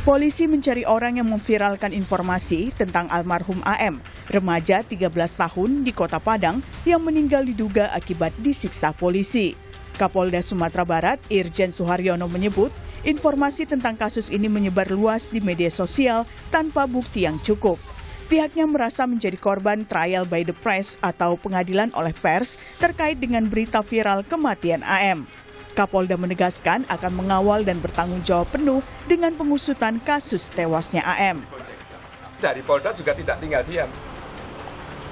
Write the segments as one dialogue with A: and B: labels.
A: Polisi mencari orang yang memviralkan informasi tentang almarhum AM, remaja 13 tahun di Kota Padang yang meninggal diduga akibat disiksa polisi. Kapolda Sumatera Barat, Irjen Suharyono menyebut, informasi tentang kasus ini menyebar luas di media sosial tanpa bukti yang cukup. Pihaknya merasa menjadi korban trial by the press atau pengadilan oleh pers terkait dengan berita viral kematian AM. Kapolda menegaskan akan mengawal dan bertanggung jawab penuh dengan pengusutan kasus tewasnya AM.
B: Dari Polda juga tidak tinggal diam.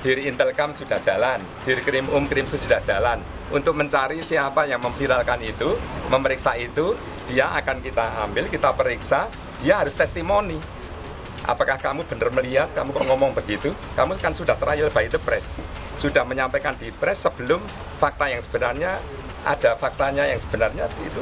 B: Dir Intelkam sudah jalan, Dir Krimsus sudah jalan. Untuk mencari siapa yang memviralkan itu, memeriksa itu, dia akan kita ambil, kita periksa, dia harus testimoni. Apakah kamu benar melihat, kamu kok ngomong begitu? Kamu kan sudah trial by the press. Sudah menyampaikan di press sebelum fakta yang sebenarnya, ada faktanya yang sebenarnya itu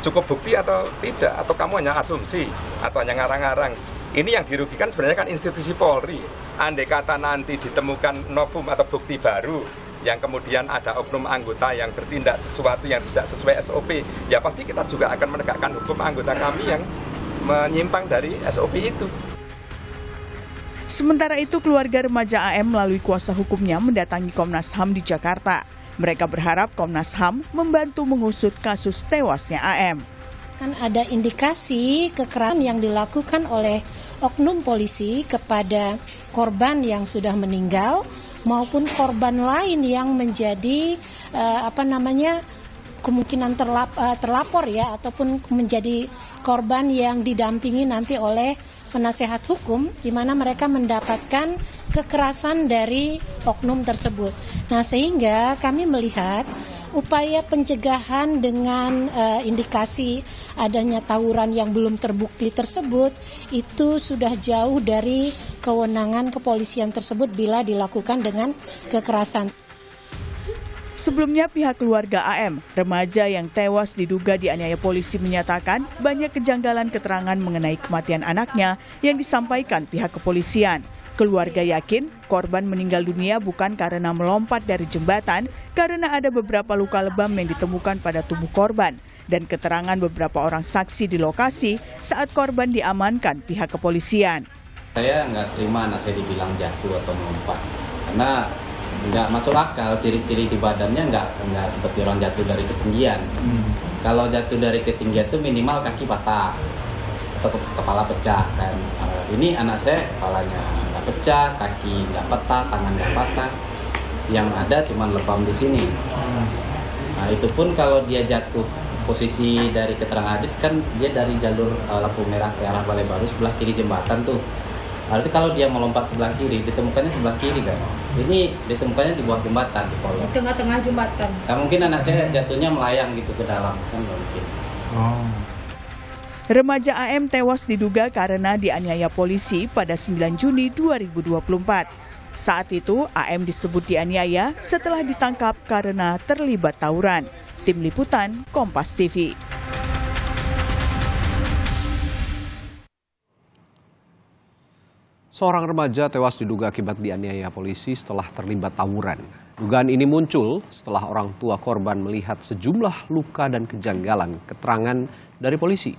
B: cukup bukti atau tidak, atau kamu hanya asumsi atau hanya ngarang-ngarang. Ini yang dirugikan sebenarnya kan institusi Polri. Andai kata nanti ditemukan novum atau bukti baru yang kemudian ada oknum anggota yang bertindak sesuatu yang tidak sesuai SOP, ya pasti kita juga akan menegakkan hukum anggota kami yang menyimpang dari SOP itu.
A: Sementara itu, keluarga remaja AM melalui kuasa hukumnya mendatangi Komnas HAM di Jakarta. Mereka berharap Komnas HAM membantu mengusut kasus tewasnya AM.
C: Kan ada indikasi kekerasan yang dilakukan oleh oknum polisi kepada korban yang sudah meninggal maupun korban lain yang menjadi kemungkinan terlapor ya, ataupun menjadi korban yang didampingi nanti oleh penasehat hukum, di mana mereka mendapatkan kekerasan dari oknum tersebut. Nah, sehingga kami melihat upaya pencegahan dengan indikasi adanya tawuran yang belum terbukti tersebut itu sudah jauh dari kewenangan kepolisian tersebut bila dilakukan dengan kekerasan.
A: Sebelumnya pihak keluarga AM, remaja yang tewas diduga dianiaya polisi menyatakan banyak kejanggalan keterangan mengenai kematian anaknya yang disampaikan pihak kepolisian. Keluarga yakin korban meninggal dunia bukan karena melompat dari jembatan, karena ada beberapa luka lebam yang ditemukan pada tubuh korban dan keterangan beberapa orang saksi di lokasi saat korban diamankan pihak kepolisian.
D: Saya nggak terima anak saya dibilang jatuh atau melompat, karena nggak masuk akal, ciri-ciri di badannya nggak seperti orang jatuh dari ketinggian. Kalau jatuh dari ketinggian itu minimal kaki patah atau kepala pecah kan. Ini anak saya kepalanya nggak pecah, kaki nggak patah, tangan nggak patah, yang ada cuma lebam di sini. Nah, itu pun kalau dia jatuh posisi dari keterangan Adit kan dia dari jalur lampu merah ke arah Balai Baru sebelah kiri jembatan tuh. Berarti kalau dia melompat sebelah kiri, ditemukannya sebelah kiri kan? Ini ditemukannya di bawah jembatan di kolong.
E: Di tengah-tengah jembatan.
D: Nah, mungkin anak saya jatuhnya melayang gitu ke dalam, kan mungkin.
A: Remaja AM tewas diduga karena dianiaya polisi pada 9 Juni 2024. Saat itu AM disebut dianiaya setelah ditangkap karena terlibat tawuran. Tim Liputan, Kompas TV.
F: Seorang remaja tewas diduga akibat dianiaya polisi setelah terlibat tawuran. Dugaan ini muncul setelah orang tua korban melihat sejumlah luka dan kejanggalan keterangan dari polisi.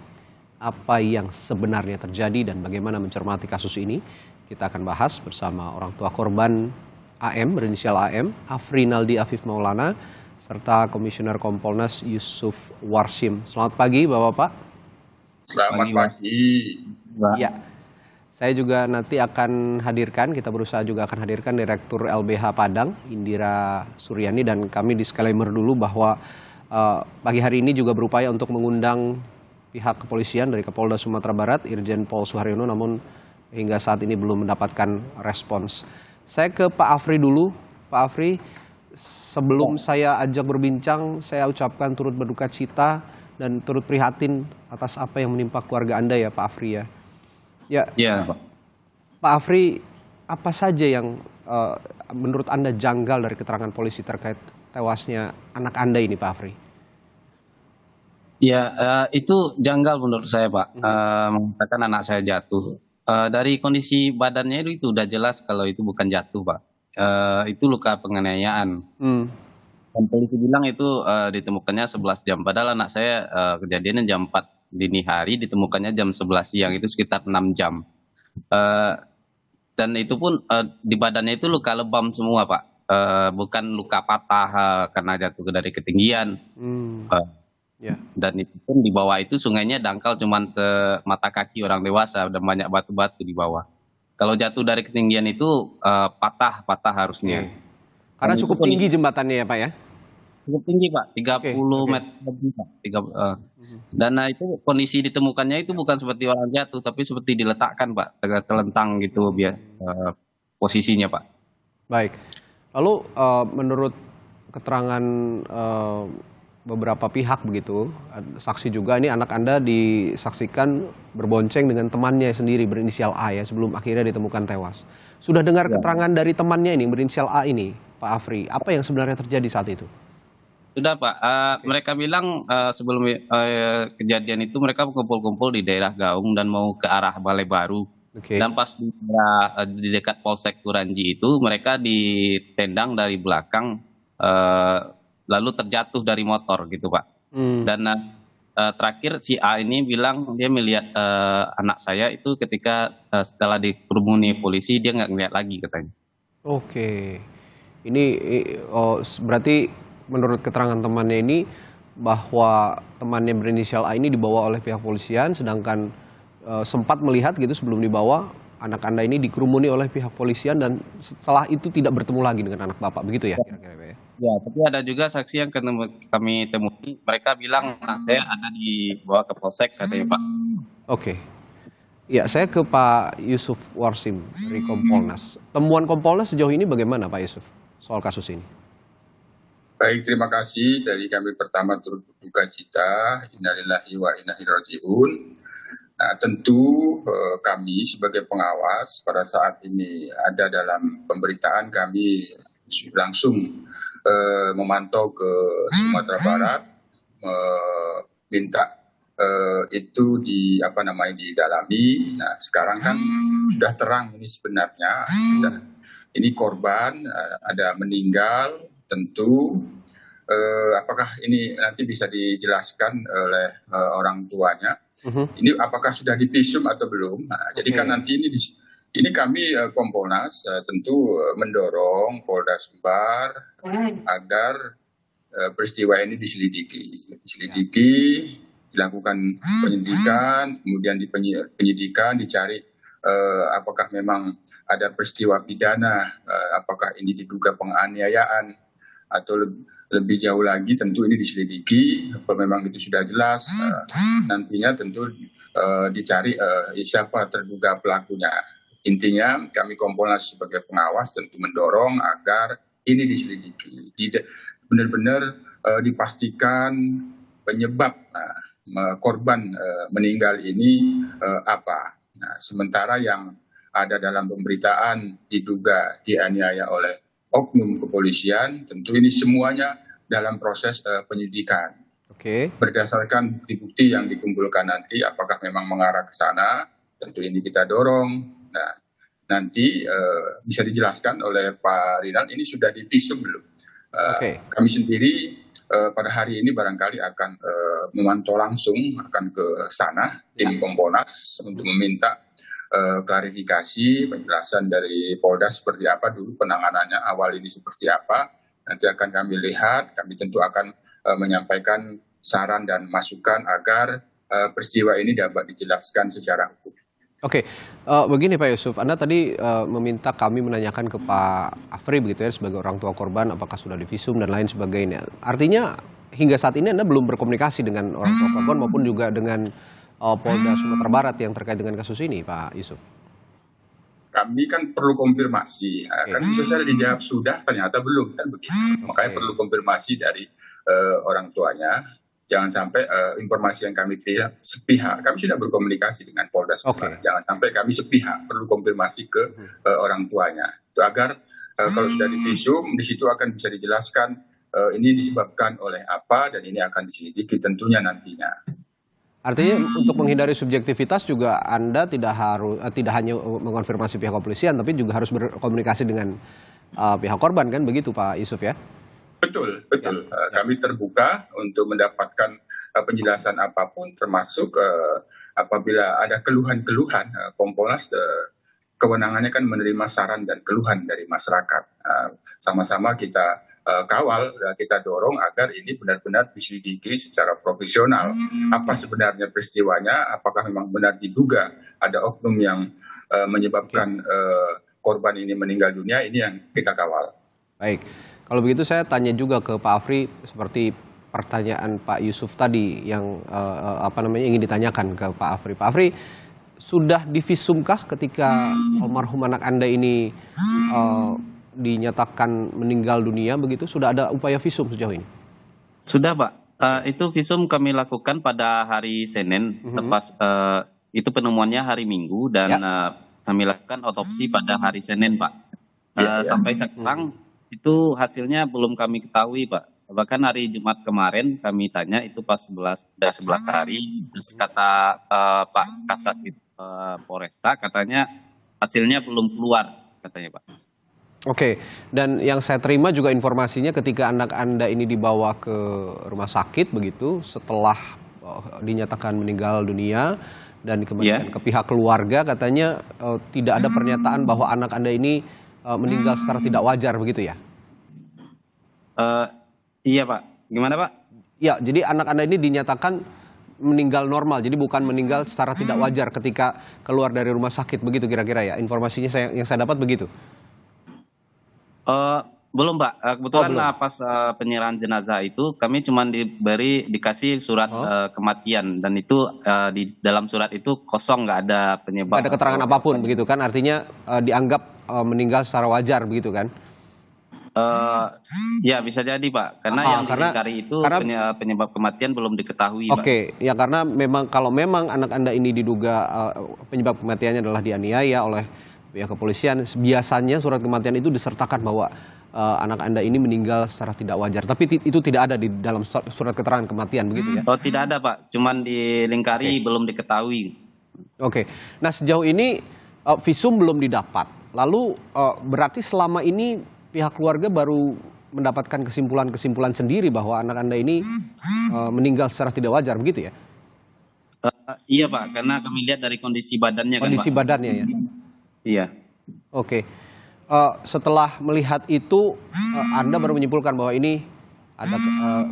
F: Apa yang sebenarnya terjadi dan bagaimana mencermati kasus ini, kita akan bahas bersama orang tua korban AM, berinisial AM, Afrinaldi Afif Maulana, serta Komisioner Kompolnas Yusuf Warsim. Selamat pagi Bapak-Bapak.
G: Selamat pagi.
F: Ya. Saya juga nanti akan hadirkan, kita berusaha juga akan hadirkan Direktur LBH Padang, Indira Suryani, dan kami disclaimer dulu bahwa pagi hari ini juga berupaya untuk mengundang pihak kepolisian dari Kapolda Sumatera Barat, Irjen Pol Suharyono, namun hingga saat ini belum mendapatkan respons. Saya ke Pak Afri dulu. Pak Afri, sebelum saya ajak berbincang, saya ucapkan turut berduka cita dan turut prihatin atas apa yang menimpa keluarga Anda ya Pak Afri ya. Ya, Pak Afri, apa saja yang menurut Anda janggal dari keterangan polisi terkait tewasnya anak Anda ini, Pak Afri?
G: Ya, itu janggal menurut saya, Pak. Mengatakan anak saya jatuh. Dari kondisi badannya itu udah jelas kalau itu bukan jatuh, Pak. Itu luka penganiayaan. Dan polisi bilang itu ditemukannya 11 jam. Padahal anak saya kejadiannya jam 4 dini hari, ditemukannya jam 11 siang, itu sekitar 6 jam. Eh, dan itu pun di badannya itu luka lebam semua, Pak. Bukan luka patah karena jatuh dari ketinggian. Eh,
F: Ya.
G: dan itu pun di bawah itu sungainya dangkal cuman semata kaki orang dewasa dan banyak batu-batu di bawah. Kalau jatuh dari ketinggian itu patah harusnya.
F: Karena
G: Dan itu
F: cukup tinggi jembatannya ya Pak ya?
G: cukup tinggi, Pak, 30
F: Oke.
G: meter lebih, Pak. Dan itu kondisi ditemukannya itu bukan seperti orang jatuh, tapi seperti diletakkan, Pak, telentang gitu posisinya, Pak.
F: Baik. Lalu menurut keterangan beberapa pihak begitu, saksi juga ini anak Anda disaksikan berbonceng dengan temannya sendiri berinisial A ya sebelum akhirnya ditemukan tewas. Sudah dengar keterangan dari temannya ini berinisial A ini, Pak Afri, apa yang sebenarnya terjadi saat itu?
G: Sudah, Pak. Mereka bilang sebelum kejadian itu mereka kumpul-kumpul di daerah Gaung dan mau ke arah Balai Baru.
F: Oke.
G: Dan pas di dekat Polsek Turanji itu mereka ditendang dari belakang, lalu terjatuh dari motor gitu, Pak. Dan terakhir si A ini bilang dia melihat anak saya itu ketika setelah dikerumuni polisi dia nggak ngeliat lagi katanya.
F: Oke. Ini berarti menurut keterangan temannya ini bahwa temannya berinisial A ini dibawa oleh pihak polisian, sedangkan sempat melihat gitu sebelum dibawa anak Anda ini dikerumuni oleh pihak polisian dan setelah itu tidak bertemu lagi dengan anak Bapak, begitu ya kira-kira Pak ya?
G: Ya, tapi ada juga saksi yang kami temui, mereka bilang saya ada dibawa ke Polsek katanya, Pak.
F: Oke. Ya, saya ke Pak Yusuf Warsim dari Kompolnas. Temuan Kompolnas sejauh ini bagaimana Pak Yusuf soal kasus ini?
E: Baik, terima kasih. Dari kami pertama turut berduka cita, innalillahi wa inna ilaihi raji'un. Nah, tentu kami sebagai pengawas pada saat ini ada dalam pemberitaan kami langsung memantau ke Sumatera Barat, minta itu didalami. Nah, sekarang kan sudah terang ini sebenarnya, ini korban ada meninggal, tentu apakah ini nanti bisa dijelaskan oleh orang tuanya. Ini apakah sudah divisum atau belum? Nah, jadi kan nanti ini kami Kompolnas tentu mendorong Polda Sumbar agar peristiwa ini diselidiki, dilakukan penyidikan, kemudian di penyidikan dicari apakah memang ada peristiwa pidana, apakah ini diduga penganiayaan atau lebih jauh lagi tentu ini diselidiki. Kalau memang itu sudah jelas, nantinya tentu dicari siapa terduga pelakunya. Intinya kami Kompolnas sebagai pengawas tentu mendorong agar ini diselidiki, benar-benar dipastikan penyebab korban meninggal ini apa. Nah, sementara yang ada dalam pemberitaan diduga dianiaya oleh oknum kepolisian, tentu ini semuanya dalam proses penyidikan. Berdasarkan bukti-bukti yang dikumpulkan nanti, apakah memang mengarah ke sana, tentu ini kita dorong. Nah, nanti bisa dijelaskan oleh Pak Rinal, ini sudah divisum belum? Kami sendiri pada hari ini barangkali akan memantau langsung, akan ke sana, tim Kompolnas, untuk meminta klarifikasi, penjelasan dari Polda seperti apa dulu penanganannya awal ini seperti apa. Nanti akan kami lihat, kami tentu akan menyampaikan saran dan masukan agar peristiwa ini dapat dijelaskan secara hukum.
F: Begini Pak Yusuf, Anda tadi meminta kami menanyakan ke Pak Afri begitu ya sebagai orang tua korban apakah sudah divisum dan lain sebagainya. Artinya hingga saat ini Anda belum berkomunikasi dengan orang tua korban maupun juga dengan Polda Sumatera Barat yang terkait dengan kasus ini, Pak Yusuf?
E: Kami kan perlu konfirmasi, kan bisa saja dijawab sudah, ternyata belum, kan begitu. Makanya perlu konfirmasi dari orang tuanya. Jangan sampai informasi yang kami terima sepihak. Kami sudah berkomunikasi dengan Polda Sumbar. Jangan sampai kami sepihak, perlu konfirmasi ke orang tuanya. Itu agar kalau sudah divisum, di situ akan bisa dijelaskan ini disebabkan oleh apa dan ini akan diselidiki tentunya nantinya.
F: Artinya untuk menghindari subjektivitas juga Anda tidak hanya mengonfirmasi pihak kepolisian, tapi juga harus berkomunikasi dengan pihak korban, kan begitu Pak Yusuf ya?
E: Betul. Kami terbuka untuk mendapatkan penjelasan apapun, termasuk apabila ada keluhan-keluhan, Kompolnas kewenangannya kan menerima saran dan keluhan dari masyarakat. Sama-sama kita kawal, kita dorong agar ini benar-benar diselidiki secara profesional. Apa sebenarnya peristiwanya? Apakah memang benar diduga ada oknum yang menyebabkan korban ini meninggal dunia? Ini yang kita kawal.
F: Baik, kalau begitu saya tanya juga ke Pak Afri seperti pertanyaan Pak Yusuf tadi yang ingin ditanyakan ke Pak Afri. Pak Afri, sudah divisumkah ketika almarhum anak Anda ini dinyatakan meninggal dunia begitu? Sudah ada upaya visum sejauh ini?
G: Sudah, Pak. Itu visum kami lakukan pada hari Senin, itu penemuannya hari Minggu dan kami lakukan otopsi pada hari Senin, Pak. Sampai sekarang itu hasilnya belum kami ketahui, Pak. Bahkan hari Jumat kemarin kami tanya itu pas 11 hari, terus kata Pak Kasat Polresta katanya hasilnya belum keluar katanya, Pak.
F: Oke, dan yang saya terima juga informasinya ketika anak Anda ini dibawa ke rumah sakit begitu setelah dinyatakan meninggal dunia dan kemudian ke pihak keluarga katanya tidak ada pernyataan bahwa anak Anda ini meninggal secara tidak wajar begitu ya?
G: Iya, Pak. Gimana, Pak?
F: Ya, jadi anak Anda ini dinyatakan meninggal normal, jadi bukan meninggal secara tidak wajar ketika keluar dari rumah sakit begitu kira-kira ya? Informasinya yang saya dapat begitu?
G: Belum, Pak. Kebetulan pas penyerahan jenazah itu kami cuma dikasih surat kematian dan itu di dalam surat itu kosong, nggak ada penyebab.
F: Nggak ada keterangan apapun begitu kan? Artinya dianggap meninggal secara wajar begitu kan?
G: Ya bisa jadi, Pak, karena yang dilingkari itu penyebab kematian belum diketahui, Pak.
F: Oke, ya karena kalau memang anak Anda ini diduga penyebab kematiannya adalah dianiaya oleh pihak kepolisian, biasanya surat kematian itu disertakan bahwa anak Anda ini meninggal secara tidak wajar. Tapi itu tidak ada di dalam surat keterangan kematian begitu ya?
G: Oh, tidak ada, Pak. Cuman dilingkari belum diketahui.
F: Oke. Nah, sejauh ini visum belum didapat. Lalu berarti selama ini pihak keluarga baru mendapatkan kesimpulan sendiri bahwa anak Anda ini meninggal secara tidak wajar begitu ya?
G: Iya, Pak, karena kami lihat dari kondisi badannya
F: kondisi
G: kan, Pak.
F: Badannya ya?
G: Iya.
F: Oke. Setelah melihat itu Anda baru menyimpulkan bahwa ini ada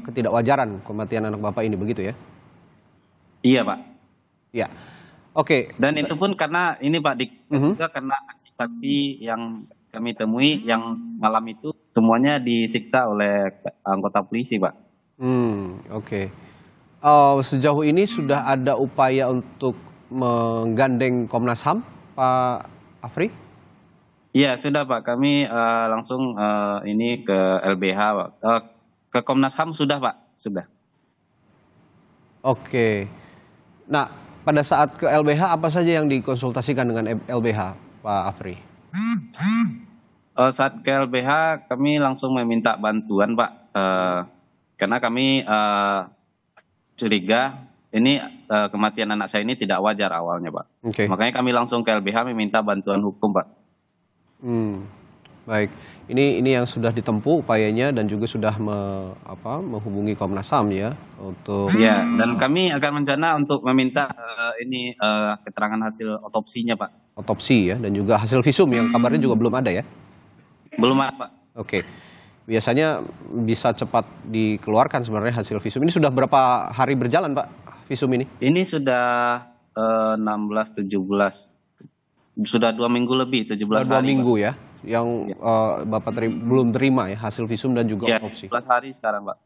F: ketidakwajaran kematian anak Bapak ini begitu ya?
G: Iya, Pak.
F: Ya. Oke.
G: Dan itu pun karena ini, Pak, juga karena saksi-saksi yang kami temui yang malam itu semuanya disiksa oleh anggota polisi, Pak.
F: Oke. Sejauh ini sudah ada upaya untuk menggandeng Komnas HAM, Pak Afri?
G: Iya, sudah, Pak. Kami langsung ini ke LBH, Pak. Ke Komnas HAM sudah, Pak. Sudah.
F: Oke. Nah, pada saat ke LBH apa saja yang dikonsultasikan dengan LBH, Pak Afri?
G: Saat ke LBH kami langsung meminta bantuan, Pak, karena kami curiga ini kematian anak saya ini tidak wajar awalnya, Pak.
F: Okay.
G: Makanya kami langsung ke LBH meminta bantuan hukum, Pak.
F: Baik, ini yang sudah ditempuh upayanya dan juga sudah menghubungi Komnas HAM ya untuk.
G: Ya, dan kami akan rencana untuk meminta keterangan hasil otopsinya, Pak.
F: Otopsi ya, dan juga hasil visum yang kabarnya juga belum ada ya?
G: Belum ada, Pak.
F: Oke. Biasanya bisa cepat dikeluarkan sebenarnya hasil visum. Ini sudah berapa hari berjalan, Pak, visum ini?
G: Ini sudah 16, 17. Sudah 2 minggu lebih, 17 hari.
F: 2 minggu ya, yang Bapak belum terima ya hasil visum dan juga otopsi.
G: 17 hari sekarang, Pak.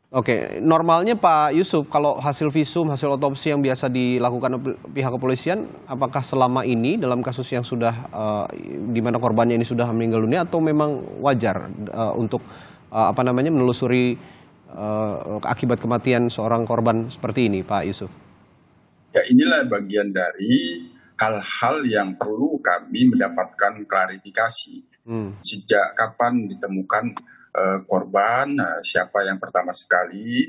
F: Oke, normalnya Pak Yusuf, kalau hasil visum, hasil otopsi yang biasa dilakukan pihak kepolisian, apakah selama ini dalam kasus yang sudah di mana korbannya ini sudah meninggal dunia atau memang wajar untuk menelusuri akibat kematian seorang korban seperti ini, Pak Yusuf?
E: Ya, inilah bagian dari hal-hal yang perlu kami mendapatkan klarifikasi. Sejak kapan ditemukan korban, siapa yang pertama sekali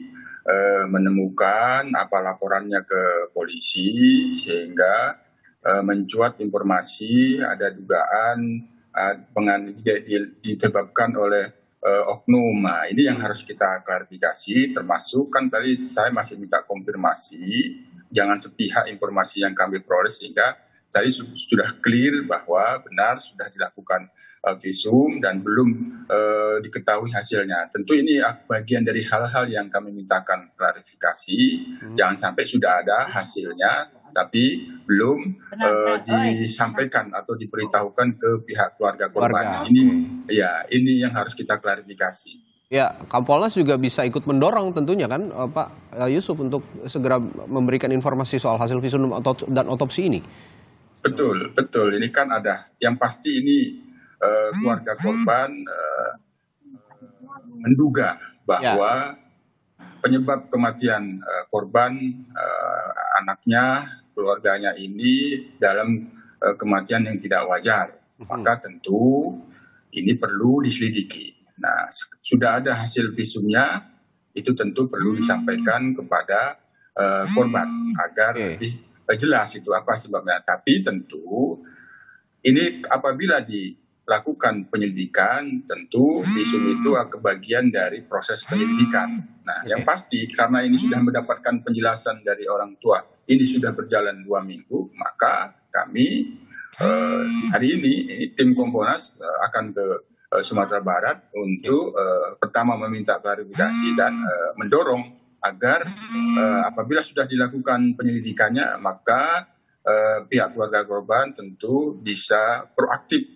E: menemukan, apa laporannya ke polisi, sehingga mencuat informasi ada dugaan disebabkan oleh oknum. Nah, ini yang harus kita klarifikasi, termasuk kan tadi saya masih minta konfirmasi, jangan sepihak informasi yang kami peroleh sehingga tadi sudah clear bahwa benar sudah dilakukan visum dan belum diketahui hasilnya. Tentu ini bagian dari hal-hal yang kami mintakan klarifikasi, jangan sampai sudah ada hasilnya tapi belum disampaikan atau diberitahukan ke pihak keluarga korban. Ini yang harus kita klarifikasi.
F: Ya, Kompolnas juga bisa ikut mendorong tentunya kan Pak Yusuf untuk segera memberikan informasi soal hasil visum dan otopsi ini.
E: Betul. Ini kan ada yang pasti ini keluarga korban menduga bahwa penyebab kematian korban anaknya, keluarganya ini dalam kematian yang tidak wajar. Maka tentu ini perlu diselidiki. Nah, sudah ada hasil visumnya, itu tentu perlu disampaikan kepada korban agar lebih jelas itu apa sebabnya. Tapi tentu ini apabila dilakukan penyelidikan, tentu visum itu bagian dari proses penyelidikan. Nah, yang pasti karena ini sudah mendapatkan penjelasan dari orang tua, ini sudah berjalan 2 minggu, maka kami hari ini tim Kompolnas akan ke Sumatera Barat untuk pertama meminta klarifikasi dan mendorong agar apabila sudah dilakukan penyelidikannya, maka pihak keluarga korban tentu bisa proaktif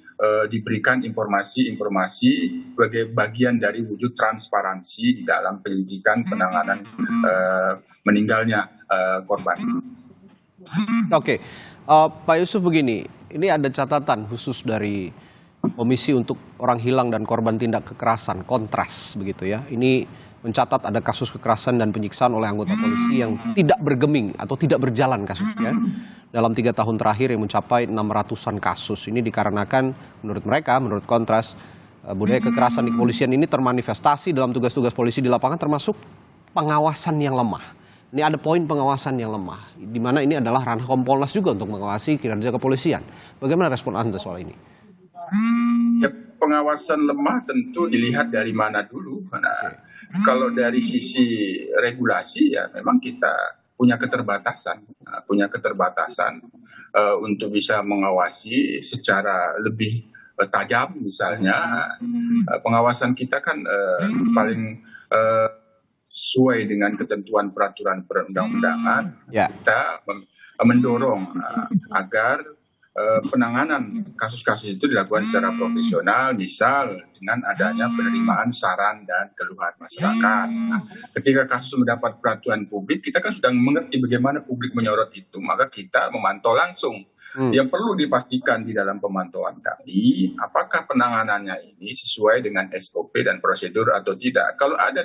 E: diberikan informasi-informasi sebagai bagian dari wujud transparansi di dalam penyelidikan penanganan meninggalnya korban.
F: Oke, Pak Yusuf begini, ini ada catatan khusus dari Komisi untuk Orang Hilang dan Korban Tindak Kekerasan, Kontras begitu ya. Ini mencatat ada kasus kekerasan dan penyiksaan oleh anggota polisi yang tidak bergeming atau tidak berjalan kasusnya dalam 3 tahun terakhir yang mencapai 600-an kasus. Ini dikarenakan menurut mereka, menurut Kontras, budaya kekerasan di kepolisian ini termanifestasi dalam tugas-tugas polisi di lapangan termasuk pengawasan yang lemah. Ini ada poin pengawasan yang lemah, di mana ini adalah ranah Kompolnas juga untuk mengawasi kinerja kepolisian. Bagaimana respon Anda soal ini?
E: Ya, pengawasan lemah tentu dilihat dari mana dulu. Nah, kalau dari sisi regulasi ya memang kita punya keterbatasan untuk bisa mengawasi secara lebih tajam. Misalnya pengawasan kita kan paling sesuai dengan ketentuan peraturan perundang-undangan. Kita mendorong agar penanganan kasus-kasus itu dilakukan secara profesional, misal dengan adanya penerimaan saran dan keluhan masyarakat. Nah, ketika kasus mendapat perhatian publik, kita kan sudah mengerti bagaimana publik menyorot itu, maka kita memantau langsung. Yang perlu dipastikan di dalam pemantauan kami, apakah penanganannya ini sesuai dengan SOP dan prosedur atau tidak. Kalau ada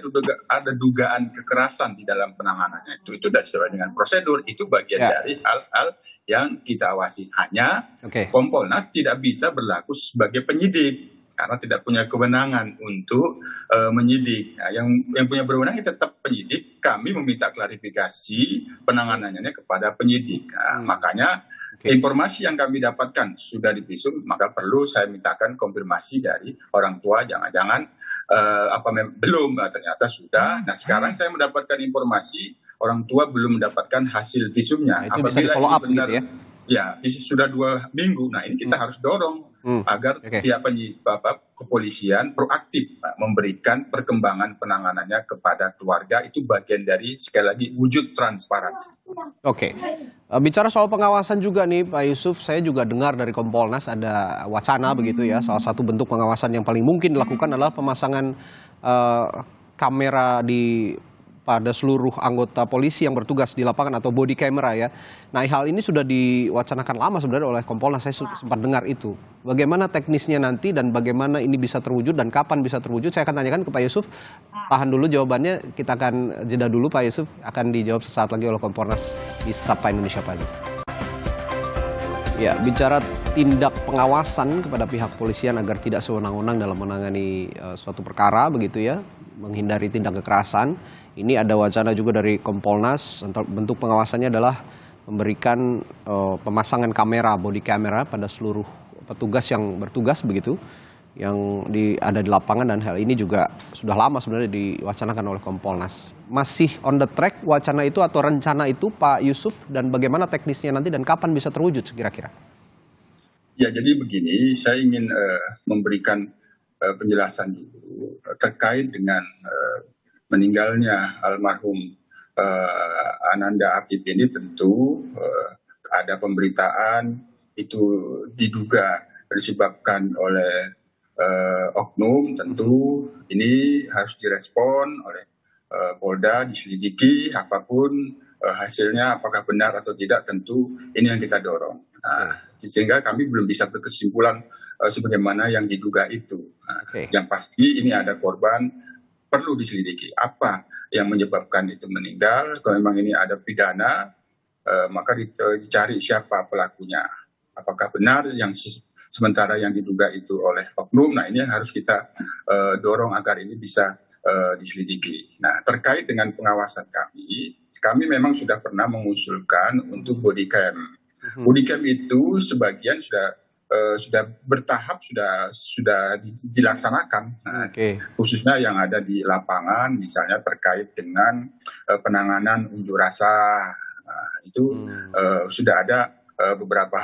E: dugaan kekerasan di dalam penanganannya itu sudah sesuai dengan prosedur, itu bagian dari hal-hal yang kita awasi. Hanya Kompolnas tidak bisa berlaku sebagai penyidik karena tidak punya kewenangan untuk menyidik. Nah, yang punya kewenangan tetap penyidik. Kami meminta klarifikasi penanganannya kepada penyidik. Nah, makanya informasi yang kami dapatkan sudah divisum, maka perlu saya mintakan konfirmasi dari orang tua. Jangan-jangan belum, ternyata sudah. Nah, sekarang saya mendapatkan informasi orang tua belum mendapatkan hasil visumnya.
F: Itu bisa di-follow up benar, gitu ya?
E: Ya, sudah 2 minggu. Nah, ini kita harus dorong agar pihak kepolisian proaktif memberikan perkembangan penanganannya kepada keluarga. Itu bagian dari, sekali lagi, wujud transparansi.
F: Bicara soal pengawasan juga nih Pak Yusuf, saya juga dengar dari Kompolnas ada wacana begitu ya, salah satu bentuk pengawasan yang paling mungkin dilakukan adalah pemasangan kamera pada seluruh anggota polisi yang bertugas di lapangan atau body camera ya. Nah, hal ini sudah diwacanakan lama sebenarnya oleh Kompolnas, saya sempat dengar itu. Bagaimana teknisnya nanti dan bagaimana ini bisa terwujud dan kapan bisa terwujud, saya akan tanyakan ke Pak Yusuf. Tahan dulu jawabannya, kita akan jeda dulu Pak Yusuf, akan dijawab sesaat lagi oleh Kompolnas di Sapa Indonesia Pagi. Ya, bicara tindak pengawasan kepada pihak kepolisian agar tidak sewenang-wenang dalam menangani suatu perkara begitu ya, menghindari tindak kekerasan. Ini ada wacana juga dari Kompolnas, bentuk pengawasannya adalah memberikan pemasangan kamera, body camera pada seluruh petugas yang bertugas begitu ada di lapangan, dan hal ini juga sudah lama sebenarnya diwacanakan oleh Kompolnas. Masih on the track wacana itu atau rencana itu, Pak Yusuf, dan bagaimana teknisnya nanti dan kapan bisa terwujud kira-kira?
E: Ya, jadi begini, saya ingin memberikan penjelasan dulu terkait dengan meninggalnya almarhum Ananda Apip ini. Tentu ada pemberitaan itu diduga disebabkan oleh oknum. Tentu ini harus direspon oleh Polda, diselidiki apapun hasilnya, apakah benar atau tidak, tentu ini yang kita dorong. Nah, sehingga kami belum bisa berkesimpulan sebagaimana yang diduga itu. Nah, yang pasti ini ada korban, perlu diselidiki apa yang menyebabkan itu meninggal. Kalau memang ini ada pidana, maka dicari siapa pelakunya. Apakah benar yang sementara yang diduga itu oleh oknum. Nah, ini yang harus kita dorong agar ini bisa diselidiki. Nah, terkait dengan pengawasan kami memang sudah pernah mengusulkan untuk body cam. Body cam itu sebagian sudah bertahap, sudah dilaksanakan. Nah, khususnya yang ada di lapangan, misalnya terkait dengan penanganan unjuk rasa. Nah, itu sudah ada beberapa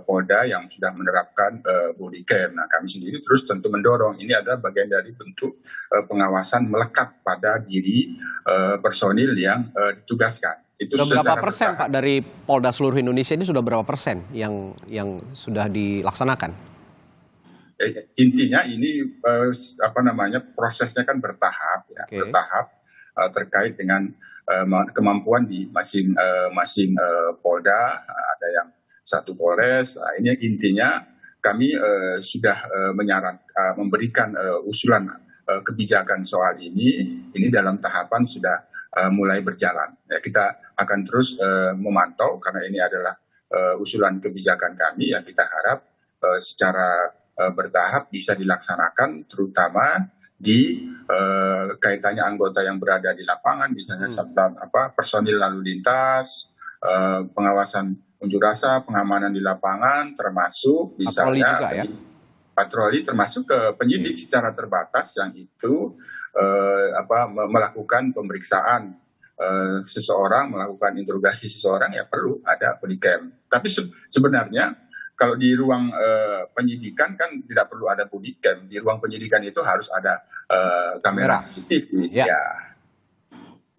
E: Polda yang sudah menerapkan body cam. Nah, kami sendiri terus tentu mendorong, ini adalah bagian dari bentuk pengawasan melekat pada diri personil yang ditugaskan. Itu
F: sudah berapa persen Pak dari Polda seluruh Indonesia ini, sudah berapa persen yang sudah dilaksanakan?
E: Intinya ini prosesnya kan bertahap ya, bertahap terkait dengan kemampuan di masing-masing Polda. Ada yang satu Polres. Nah, ini intinya kami sudah memberikan usulan kebijakan soal ini dalam tahapan sudah mulai berjalan. Ya, kita akan terus memantau karena ini adalah usulan kebijakan kami yang kita harap secara bertahap bisa dilaksanakan, terutama di kaitannya anggota yang berada di lapangan, misalnya personil lalu lintas, pengawasan unjuk rasa, pengamanan di lapangan, termasuk misalnya patroli, termasuk ke penyidik secara terbatas yang itu melakukan pemeriksaan seseorang, melakukan interogasi seseorang, ya perlu ada body cam. Tapi sebenarnya kalau di ruang penyidikan kan tidak perlu ada body cam. Di ruang penyidikan itu harus ada kamera CCTV.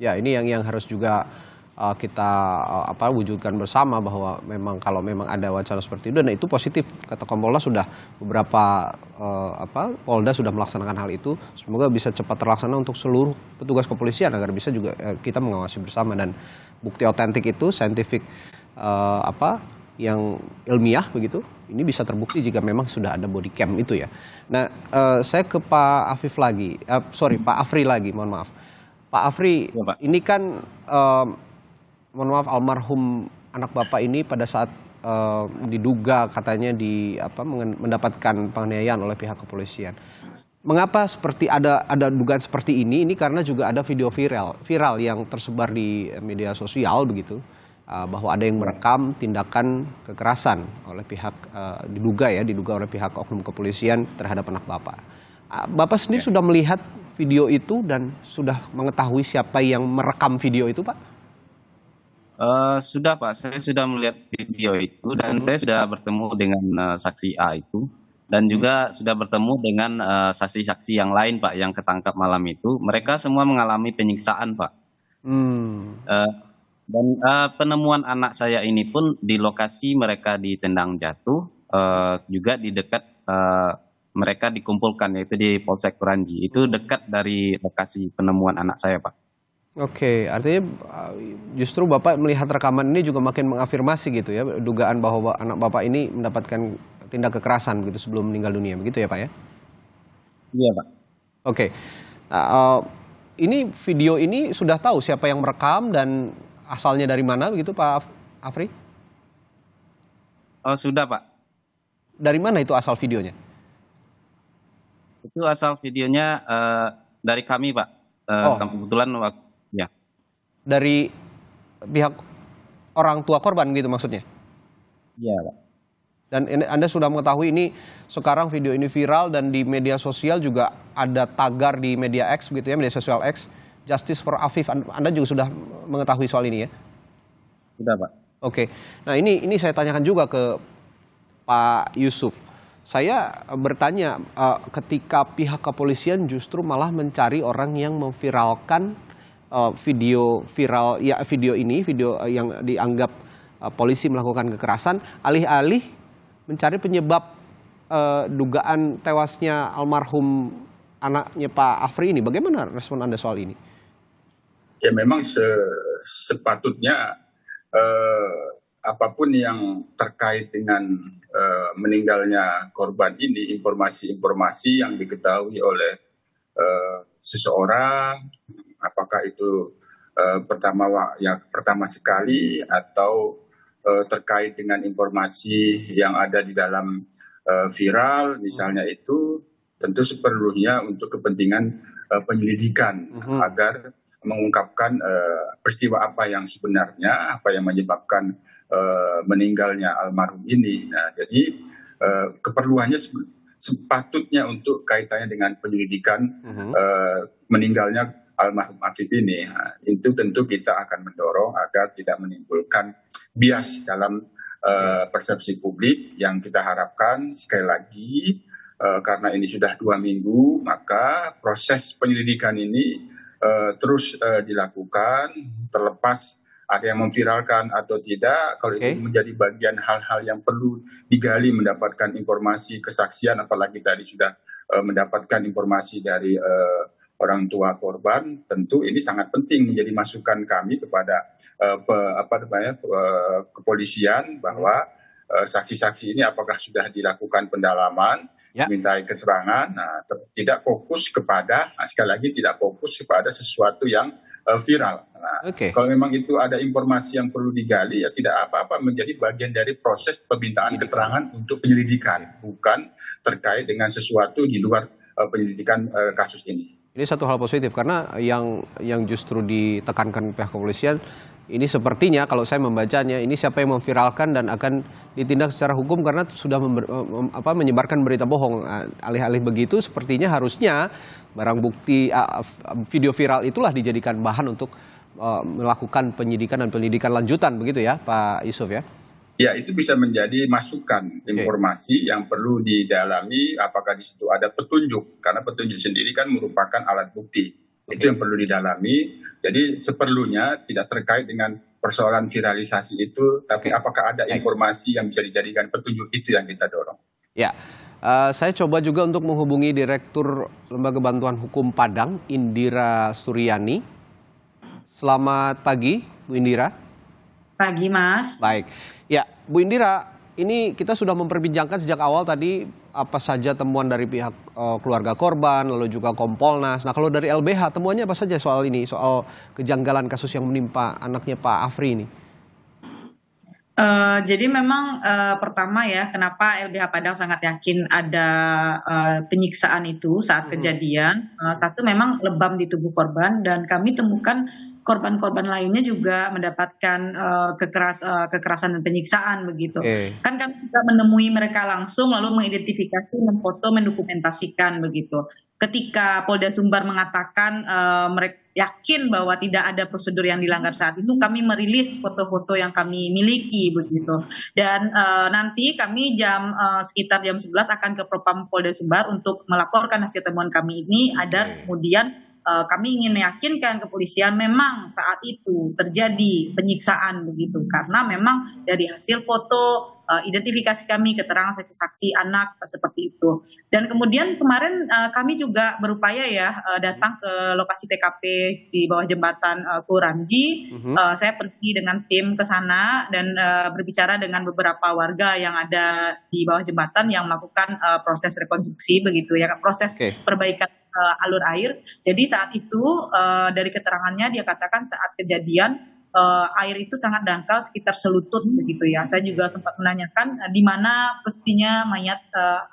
F: Ya, ini yang harus juga kita wujudkan bersama, bahwa memang kalau memang ada wacana seperti itu, dan itu positif. Kata Kompolnas sudah beberapa Polda sudah melaksanakan hal itu. Semoga bisa cepat terlaksana untuk seluruh petugas kepolisian agar bisa juga kita mengawasi bersama, dan bukti otentik itu scientific yang ilmiah begitu, ini bisa terbukti jika memang sudah ada body cam itu ya. Nah, saya ke Pak Afif lagi, Pak Afri lagi, mohon maaf. Pak Afri, ya, Pak. Ini kan mohon maaf, almarhum anak Bapak ini pada saat diduga katanya mendapatkan penganiayaan oleh pihak kepolisian. Mengapa seperti ada dugaan seperti ini? Ini karena juga ada video viral yang tersebar di media sosial begitu. Bahwa ada yang merekam tindakan kekerasan oleh pihak diduga oleh pihak oknum kepolisian terhadap anak Bapak. Bapak sendiri sudah melihat video itu dan sudah mengetahui siapa yang merekam video itu, Pak?
G: Sudah, Pak. Saya sudah melihat video itu dan saya sudah bertemu dengan saksi A itu, dan juga sudah bertemu dengan saksi-saksi yang lain, Pak, yang ketangkap malam itu. Mereka semua mengalami penyiksaan, Pak. Dan penemuan anak saya ini pun di lokasi mereka ditendang jatuh, juga di dekat mereka dikumpulkan, yaitu di Polsek Kuranji. Itu dekat dari lokasi penemuan anak saya, Pak.
F: Oke, artinya justru Bapak melihat rekaman ini juga makin mengafirmasi gitu ya, dugaan bahwa anak Bapak ini mendapatkan tindak kekerasan begitu sebelum meninggal dunia, begitu ya Pak ya?
G: Iya, Pak.
F: Oke, ini video ini sudah tahu siapa yang merekam dan asalnya dari mana begitu Pak Afri?
G: Sudah, Pak.
F: Dari mana itu asal videonya?
G: Itu asal videonya dari kami, Pak. Kebetulan ya.
F: Dari pihak orang tua korban gitu maksudnya?
G: Iya, Pak.
F: Dan Anda sudah mengetahui ini sekarang video ini viral dan di media sosial juga ada tagar di media X begitu ya, media sosial X, Justice for Afif. Anda juga sudah mengetahui soal ini ya?
G: Sudah, Pak.
F: Oke. Nah, ini saya tanyakan juga ke Pak Yusuf. Saya bertanya ketika pihak kepolisian justru malah mencari orang yang memviralkan video viral ya, video yang dianggap polisi melakukan kekerasan, alih-alih mencari penyebab dugaan tewasnya almarhum anaknya Pak Afri ini. Bagaimana respon Anda soal ini?
E: Ya memang sepatutnya apapun yang terkait dengan meninggalnya korban ini, informasi-informasi yang diketahui oleh seseorang, apakah itu pertama sekali atau terkait dengan informasi yang ada di dalam viral, misalnya itu tentu seperlunya untuk kepentingan penyelidikan agar mengungkapkan peristiwa apa yang sebenarnya, apa yang menyebabkan meninggalnya almarhum ini. Nah, jadi keperluannya sepatutnya untuk kaitannya dengan penyelidikan meninggalnya almarhum Afif ini. Nah, itu tentu kita akan mendorong agar tidak menimbulkan bias dalam persepsi publik yang kita harapkan sekali lagi karena ini sudah 2 minggu, maka proses penyelidikan ini terus dilakukan, terlepas ada yang memviralkan atau tidak. Kalau itu menjadi bagian hal-hal yang perlu digali, mendapatkan informasi kesaksian, apalagi tadi sudah mendapatkan informasi dari orang tua korban, tentu ini sangat penting menjadi masukan kami kepada kepolisian bahwa saksi-saksi ini apakah sudah dilakukan pendalaman, dimintai keterangan, tidak fokus kepada, sekali lagi tidak fokus kepada sesuatu yang viral. Kalau memang itu ada informasi yang perlu digali, ya tidak apa-apa, menjadi bagian dari proses permintaan keterangan untuk penyelidikan, bukan terkait dengan sesuatu di luar penyelidikan kasus ini.
F: Ini satu hal positif karena yang justru ditekankan pihak kepolisian ini sepertinya kalau saya membacanya ini siapa yang memviralkan dan akan ditindak secara hukum karena sudah menyebarkan berita bohong. Alih-alih begitu sepertinya harusnya barang bukti video viral itulah dijadikan bahan untuk melakukan penyidikan dan penyelidikan lanjutan begitu ya Pak Yusuf ya?
E: Ya, itu bisa menjadi masukan informasi yang perlu didalami apakah di situ ada petunjuk, karena petunjuk sendiri kan merupakan alat bukti. Itu yang perlu didalami. Jadi seperlunya tidak terkait dengan persoalan viralisasi itu, tapi apakah ada informasi yang bisa dijadikan petunjuk, itu yang kita dorong.
F: Ya, saya coba juga untuk menghubungi Direktur Lembaga Bantuan Hukum Padang, Indira Suryani. Selamat pagi, Bu Indira.
H: Pagi, Mas.
F: Baik. Ya, Bu Indira, ini kita sudah memperbincangkan sejak awal tadi apa saja temuan dari pihak keluarga korban, lalu juga Kompolnas. Nah, kalau dari LBH, temuannya apa saja soal ini, soal kejanggalan kasus yang menimpa anaknya Pak Afri ini?
H: Jadi memang pertama ya, kenapa LBH Padang sangat yakin ada penyiksaan itu saat kejadian. Satu, memang lebam di tubuh korban, dan kami temukan korban-korban lainnya juga mendapatkan kekerasan dan penyiksaan begitu. Kan kami juga menemui mereka langsung, lalu mengidentifikasi, memfoto, mendokumentasikan begitu. Ketika Polda Sumbar mengatakan mereka yakin bahwa tidak ada prosedur yang dilanggar saat itu, kami merilis foto-foto yang kami miliki begitu. Dan nanti kami sekitar jam 11 akan ke Propam Polda Sumbar untuk melaporkan hasil temuan kami ini, agar kemudian kami ingin meyakinkan kepolisian memang saat itu terjadi penyiksaan begitu, karena memang dari hasil foto, identifikasi kami, keterangan saksi-saksi anak seperti itu. Dan kemudian kemarin kami juga berupaya ya datang ke lokasi TKP di bawah jembatan Kuranji. Saya pergi dengan tim ke sana dan berbicara dengan beberapa warga yang ada di bawah jembatan yang melakukan proses rekonstruksi begitu ya, proses perbaikan alur air. Jadi saat itu dari keterangannya dia katakan saat kejadian air itu sangat dangkal sekitar selutut begitu ya. Saya juga sempat menanyakan di mana pastinya mayat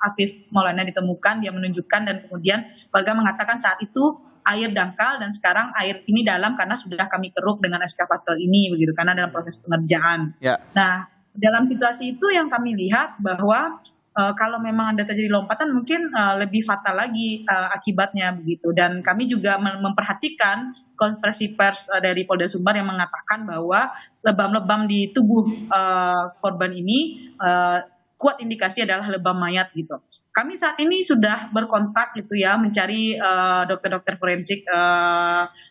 H: Afif Maulana ditemukan. Dia menunjukkan, dan kemudian warga mengatakan saat itu air dangkal dan sekarang air ini dalam karena sudah kami keruk dengan eskavator ini begitu, karena dalam proses pengerjaan. Nah, dalam situasi itu yang kami lihat bahwa kalau memang ada terjadi lompatan mungkin lebih fatal lagi akibatnya begitu. Dan kami juga memperhatikan konferensi pers dari Polda Sumbar yang mengatakan bahwa lebam-lebam di tubuh korban ini kuat indikasi adalah lebam mayat gitu. Kami saat ini sudah berkontak gitu ya, mencari dokter-dokter forensik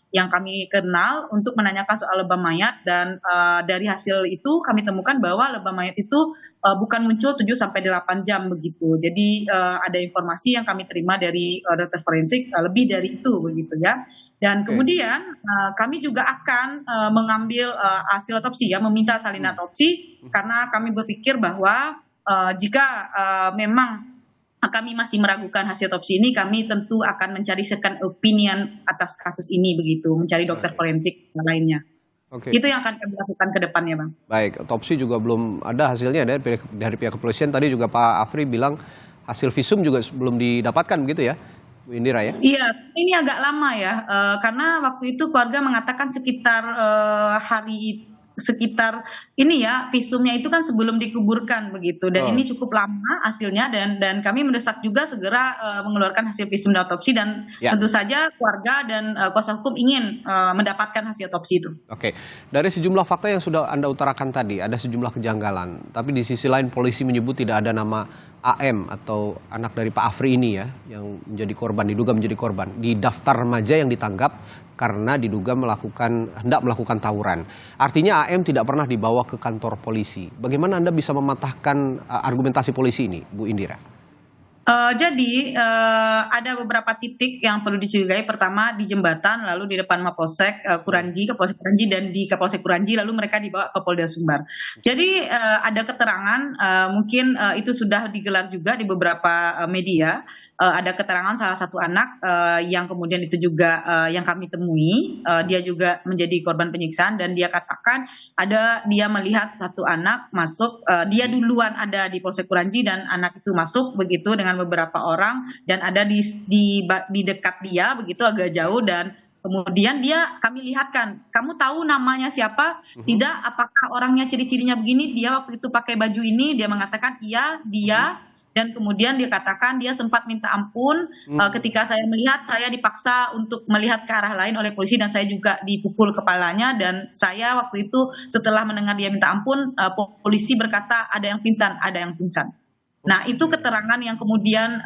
H: yang kami kenal untuk menanyakan soal lebam mayat, dan dari hasil itu kami temukan bahwa lebam mayat itu bukan muncul 7 sampai 8 jam begitu. Jadi ada informasi yang kami terima dari dokter forensik lebih dari itu begitu ya. Dan kemudian kami juga akan mengambil hasil otopsi ya, meminta salinan otopsi, karena kami berpikir bahwa jika memang kami masih meragukan hasil otopsi ini, kami tentu akan mencari second opinion atas kasus ini begitu, mencari dokter forensik lainnya. Itu yang akan kami lakukan ke depannya, Bang.
F: Baik, otopsi juga belum ada hasilnya dari pihak kepolisian. Tadi juga Pak Afri bilang hasil visum juga belum didapatkan begitu ya, Bu Indira ya?
H: Iya, ini agak lama ya, karena waktu itu keluarga mengatakan sekitar sekitar ini ya, visumnya itu kan sebelum dikuburkan begitu, dan ini cukup lama hasilnya, dan kami mendesak juga segera mengeluarkan hasil visum dan otopsi, dan tentu saja keluarga dan kuasa hukum ingin mendapatkan hasil otopsi itu.
F: Oke, dari sejumlah fakta yang sudah Anda utarakan tadi, ada sejumlah kejanggalan, tapi di sisi lain polisi menyebut tidak ada nama AM atau anak dari Pak Afri ini ya, yang diduga menjadi korban di daftar remaja yang ditanggap karena diduga hendak melakukan tawuran. Artinya AM tidak pernah dibawa ke kantor polisi. Bagaimana Anda bisa mematahkan argumentasi polisi ini, Bu Indira?
H: Jadi ada beberapa titik yang perlu dicurigai. Pertama di jembatan, lalu di depan Mapolsek Kuranji, Kapolsek Kuranji, dan di Kapolsek Kuranji, lalu mereka dibawa ke Polda Sumbar. Jadi ada keterangan, mungkin itu sudah digelar juga di beberapa media. Ada keterangan salah satu anak yang kemudian itu juga yang kami temui, dia juga menjadi korban penyiksaan, dan dia katakan dia melihat satu anak masuk, dia duluan ada di Polsek Kuranji dan anak itu masuk begitu dengan beberapa orang, dan ada di dekat dia begitu agak jauh, dan kemudian kami lihatkan, kamu tahu namanya siapa? Tidak, apakah orangnya ciri-cirinya begini? Dia waktu itu pakai baju ini, dia mengatakan iya dia. Dan kemudian dia katakan dia sempat minta ampun ketika saya melihat, saya dipaksa untuk melihat ke arah lain oleh polisi, dan saya juga dipukul kepalanya, dan saya waktu itu setelah mendengar dia minta ampun, polisi berkata ada yang pingsan, ada yang pingsan. Nah, itu keterangan yang kemudian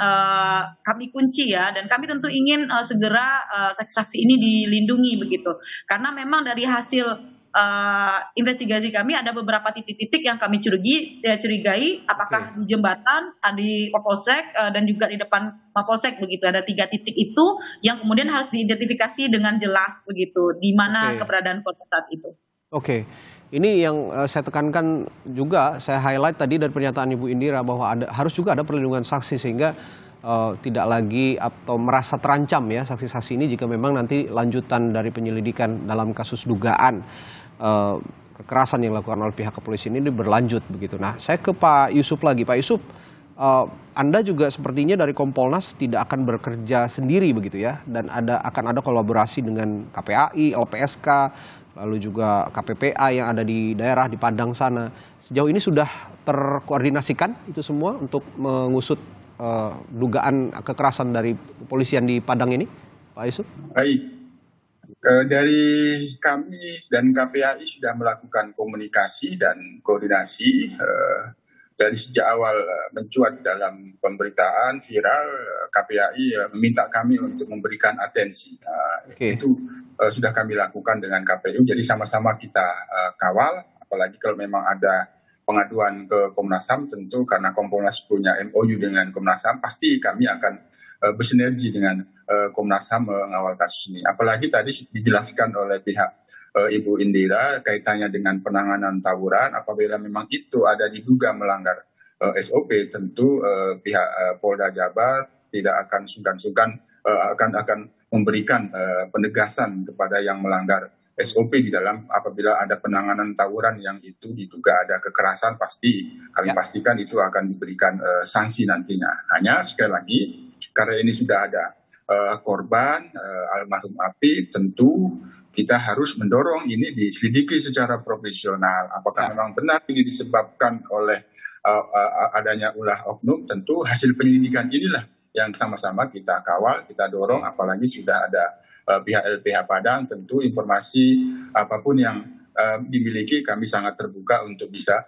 H: kami kunci ya, dan kami tentu ingin segera saksi-saksi ini dilindungi begitu, karena memang dari hasil investigasi kami ada beberapa titik-titik yang kami curigai, apakah di jembatan, di Mapolsek, dan juga di depan Mapolsek begitu. Ada 3 titik itu yang kemudian harus diidentifikasi dengan jelas begitu, di mana keberadaan korban saat itu. Oke.
F: Ini yang saya tekankan juga, saya highlight tadi dari pernyataan Ibu Indira bahwa harus juga ada perlindungan saksi, sehingga tidak lagi atau merasa terancam ya saksi-saksi ini jika memang nanti lanjutan dari penyelidikan dalam kasus dugaan kekerasan yang dilakukan oleh pihak kepolisian ini berlanjut begitu. Nah, saya ke Pak Yusuf lagi. Pak Yusuf, Anda juga sepertinya dari Kompolnas tidak akan bekerja sendiri begitu ya, dan akan ada kolaborasi dengan KPAI, LPSK, lalu juga KPPA yang ada di daerah di Padang sana. Sejauh ini sudah terkoordinasikan itu semua untuk mengusut dugaan kekerasan dari kepolisian di Padang ini, Pak Yusuf?
E: Baik, dari kami dan KPAI sudah melakukan komunikasi dan koordinasi dari sejak awal mencuat dalam pemberitaan viral. KPAI meminta kami untuk memberikan atensi. Itu sudah kami lakukan dengan KPU, jadi sama-sama kita kawal, apalagi kalau memang ada pengaduan ke Komnas HAM, tentu karena Kompolnas punya MOU dengan Komnas HAM, pasti kami akan bersinergi dengan Komnas HAM mengawal kasus ini. Apalagi tadi dijelaskan oleh pihak Ibu Indira kaitannya dengan penanganan tawuran, apabila memang itu ada diduga melanggar SOP, tentu pihak Polda Jabar tidak akan sungkan-sungkan akan memberikan penegasan kepada yang melanggar SOP di dalam apabila ada penanganan tawuran yang itu diduga ada kekerasan, pasti kami pastikan itu akan diberikan sanksi nantinya. Hanya sekali lagi, karena ini sudah ada korban almarhum Api, tentu kita harus mendorong ini diselidiki secara profesional. Apakah memang benar ini disebabkan oleh adanya ulah oknum? Tentu hasil penyelidikan inilah yang sama-sama kita kawal, kita dorong, apalagi sudah ada pihak LBH Padang. Tentu informasi apapun yang dimiliki kami sangat terbuka untuk bisa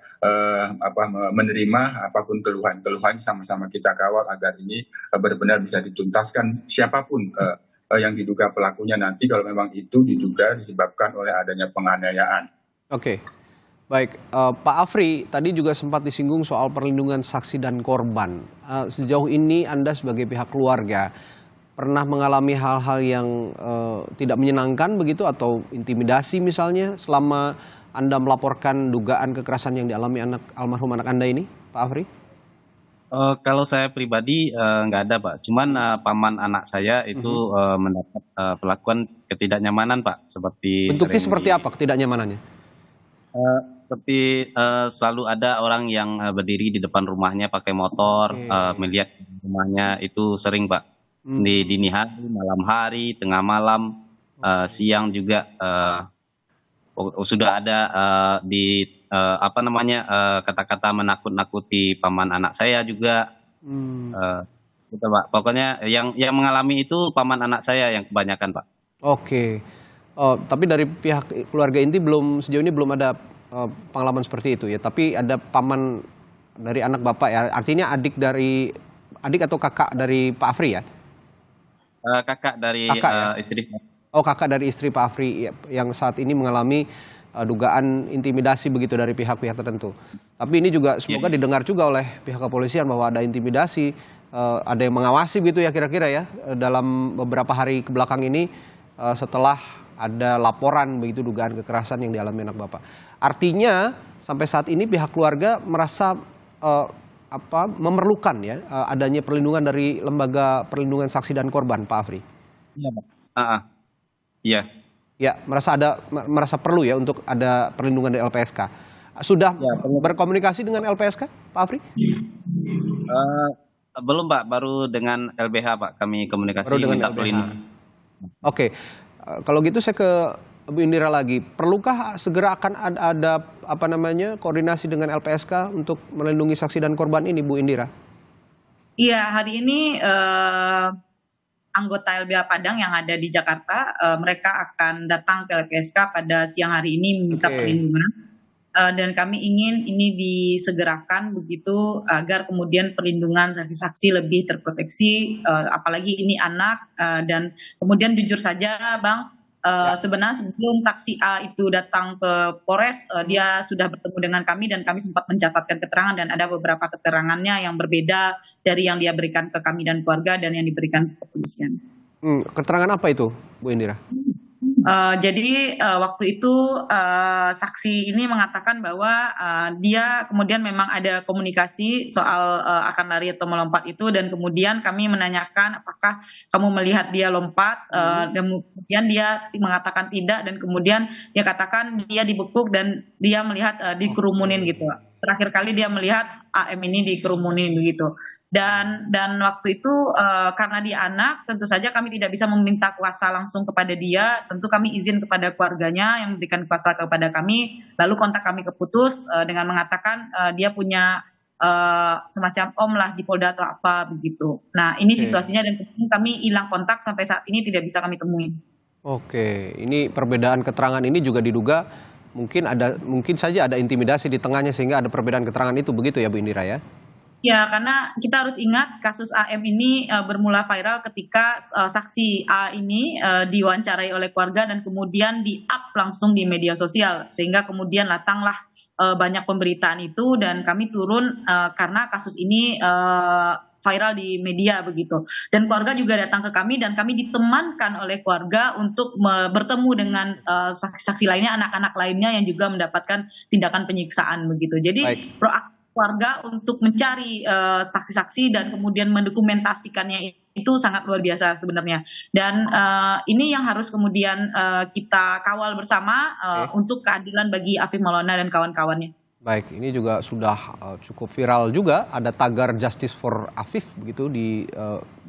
E: menerima apapun keluhan-keluhan, sama-sama kita kawal agar ini benar-benar bisa dituntaskan siapapun yang diduga pelakunya nanti kalau memang itu diduga disebabkan oleh adanya penganiayaan.
F: Oke, baik. Pak Afri, tadi juga sempat disinggung soal perlindungan saksi dan korban. Sejauh ini Anda sebagai pihak keluarga pernah mengalami hal-hal yang tidak menyenangkan begitu atau intimidasi misalnya selama Anda melaporkan dugaan kekerasan yang dialami almarhum anak Anda ini, Pak Afri?
G: Kalau saya pribadi nggak ada, Pak. Cuman paman anak saya itu mendapat perlakuan ketidaknyamanan, Pak.
F: Bentuknya seperti apa ketidaknyamanannya?
G: Seperti selalu ada orang yang berdiri di depan rumahnya pakai motor, melihat rumahnya itu sering, Pak. Di dini hari, malam hari, tengah malam, siang juga sudah ada kata-kata menakut-nakuti paman anak saya juga. Gitu, Pak. Pokoknya yang mengalami itu paman anak saya yang kebanyakan, Pak.
F: Oke. Tapi dari pihak keluarga inti sejauh ini belum ada pengalaman seperti itu ya. Tapi ada paman dari anak Bapak ya. Artinya adik atau kakak dari Pak Afri ya?
G: Kakak dari istri.
F: Oh, kakak dari istri Pak Afri yang saat ini mengalami dugaan intimidasi begitu dari pihak-pihak tertentu. Tapi ini juga semoga didengar juga oleh pihak kepolisian bahwa ada intimidasi, ada yang mengawasi begitu ya kira-kira ya dalam beberapa hari kebelakang ini setelah ada laporan begitu dugaan kekerasan yang dialami anak Bapak. Artinya sampai saat ini pihak keluarga merasa memerlukan ya adanya perlindungan dari Lembaga Perlindungan Saksi dan Korban, Pak Afri.
G: Iya, Pak. Iya.
F: Ya, merasa perlu ya untuk ada perlindungan dari LPSK. Sudah berkomunikasi dengan LPSK, Pak Afri?
G: Belum, Pak. Baru dengan LBH, Pak. Kami komunikasi minta perlindungan.
F: Oke. Kalau gitu saya ke Bu Indira lagi. Perlukah segera akan ada koordinasi dengan LPSK untuk melindungi saksi dan korban ini, Bu Indira?
H: Iya, hari ini anggota LBH Padang yang ada di Jakarta, mereka akan datang ke LPSK pada siang hari ini meminta perlindungan. Dan kami ingin ini disegerakan begitu agar kemudian perlindungan saksi-saksi lebih terproteksi, apalagi ini anak. Dan kemudian jujur saja, Bang, sebenarnya sebelum saksi A itu datang ke Polres, dia sudah bertemu dengan kami dan kami sempat mencatatkan keterangan dan ada beberapa keterangannya yang berbeda dari yang dia berikan ke kami dan keluarga dan yang diberikan ke kepolisian.
F: Keterangan apa itu, Bu Indira?
H: Jadi waktu itu saksi ini mengatakan bahwa dia kemudian memang ada komunikasi soal akan lari atau melompat itu dan kemudian kami menanyakan apakah kamu melihat dia lompat dan kemudian dia mengatakan tidak dan kemudian dia katakan dia dibekuk dan dia melihat dikerumunin gitu. Terakhir kali dia melihat AM ini dikerumunin begitu. Dan waktu itu karena dia anak, tentu saja kami tidak bisa meminta kuasa langsung kepada dia. Tentu kami izin kepada keluarganya yang memberikan kuasa kepada kami. Lalu kontak kami keputus dengan mengatakan dia punya semacam om lah di Polda atau apa begitu. Nah ini situasinya dan kami hilang kontak sampai saat ini tidak bisa kami temui.
F: Oke, ini perbedaan keterangan ini juga diduga mungkin saja ada intimidasi di tengahnya sehingga ada perbedaan keterangan itu begitu ya Bu Indira ya?
H: Ya, karena kita harus ingat kasus AM ini bermula viral ketika saksi A ini diwawancarai oleh keluarga dan kemudian di-up langsung di media sosial. Sehingga kemudian datanglah banyak pemberitaan itu dan kami turun karena kasus ini viral di media begitu. Dan keluarga juga datang ke kami dan kami ditemankan oleh keluarga untuk bertemu dengan saksi-saksi lainnya, anak-anak lainnya yang juga mendapatkan tindakan penyiksaan begitu. Jadi proaktif keluarga untuk mencari saksi-saksi dan kemudian mendokumentasikannya itu sangat luar biasa sebenarnya. Dan ini yang harus kemudian kita kawal bersama untuk keadilan bagi Afif Maulana dan kawan-kawannya.
F: Baik, ini juga sudah cukup viral juga, ada tagar Justice for Afif begitu di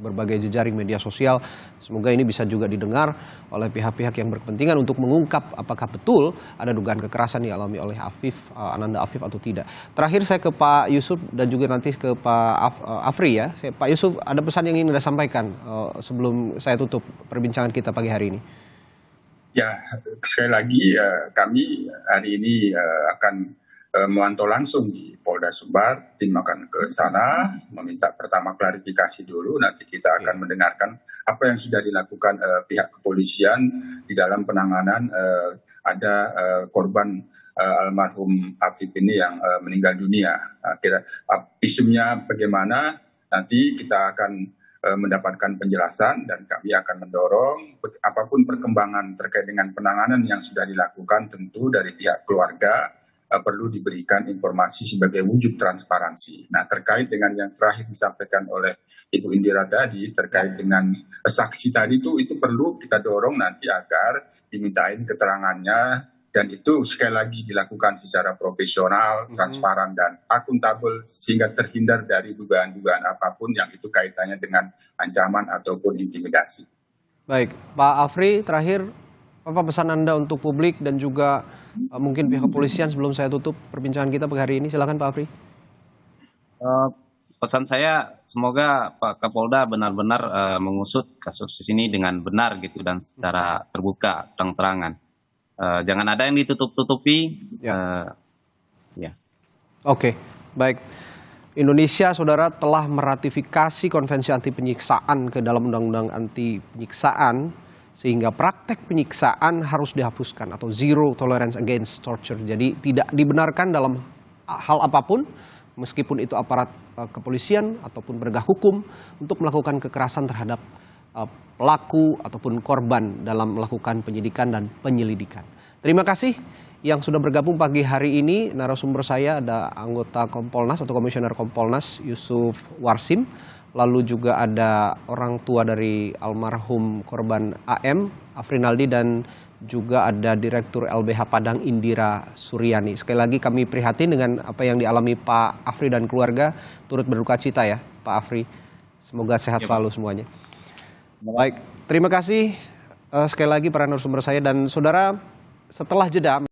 F: berbagai jejaring media sosial. Semoga ini bisa juga didengar oleh pihak-pihak yang berkepentingan untuk mengungkap apakah betul ada dugaan kekerasan yang dialami oleh Afif, Ananda Afif atau tidak. Terakhir saya ke Pak Yusuf dan juga nanti ke Pak Afri ya. Pak Yusuf, ada pesan yang ingin Anda sampaikan sebelum saya tutup perbincangan kita pagi hari ini?
E: Ya, sekali lagi kami hari ini akan memantau langsung di Polda Sumbar, tim akan ke sana meminta pertama klarifikasi dulu, nanti kita akan mendengarkan apa yang sudah dilakukan pihak kepolisian di dalam penanganan ada korban almarhum Afif ini yang meninggal dunia. Kira visumnya bagaimana, nanti kita akan mendapatkan penjelasan dan kami akan mendorong apapun perkembangan terkait dengan penanganan yang sudah dilakukan, tentu dari pihak keluarga perlu diberikan informasi sebagai wujud transparansi. Nah, terkait dengan yang terakhir disampaikan oleh Ibu Indira tadi, terkait dengan saksi tadi itu perlu kita dorong nanti agar dimintain keterangannya, dan itu sekali lagi dilakukan secara profesional, transparan, dan akuntabel sehingga terhindar dari dugaan-dugaan apapun yang itu kaitannya dengan ancaman ataupun intimidasi.
F: Baik, Pak Afri, terakhir apa pesan Anda untuk publik dan juga mungkin pihak kepolisian sebelum saya tutup perbincangan kita pagi hari ini? Silakan Pak Afri.
G: Pesan saya semoga Pak Kapolda benar-benar mengusut kasus ini dengan benar gitu dan secara terbuka, terang-terangan. Jangan ada yang ditutup-tutupi. Ya. Oke,
F: baik. Indonesia, saudara, telah meratifikasi Konvensi Anti Penyiksaan ke dalam Undang-Undang Anti Penyiksaan, sehingga praktek penyiksaan harus dihapuskan atau zero tolerance against torture. Jadi tidak dibenarkan dalam hal apapun, meskipun itu aparat kepolisian ataupun penegak hukum, untuk melakukan kekerasan terhadap pelaku ataupun korban dalam melakukan penyidikan dan penyelidikan. Terima kasih yang sudah bergabung pagi hari ini. Narasumber saya ada anggota Kompolnas atau Komisioner Kompolnas Yusuf Warsim. Lalu juga ada orang tua dari almarhum korban AM, Afrinaldi, dan juga ada Direktur LBH Padang, Indira Suryani. Sekali lagi kami prihatin dengan apa yang dialami Pak Afri dan keluarga, turut berduka cita ya Pak Afri. Semoga sehat selalu semuanya. Baik, terima kasih sekali lagi para narasumber saya dan saudara. Setelah jeda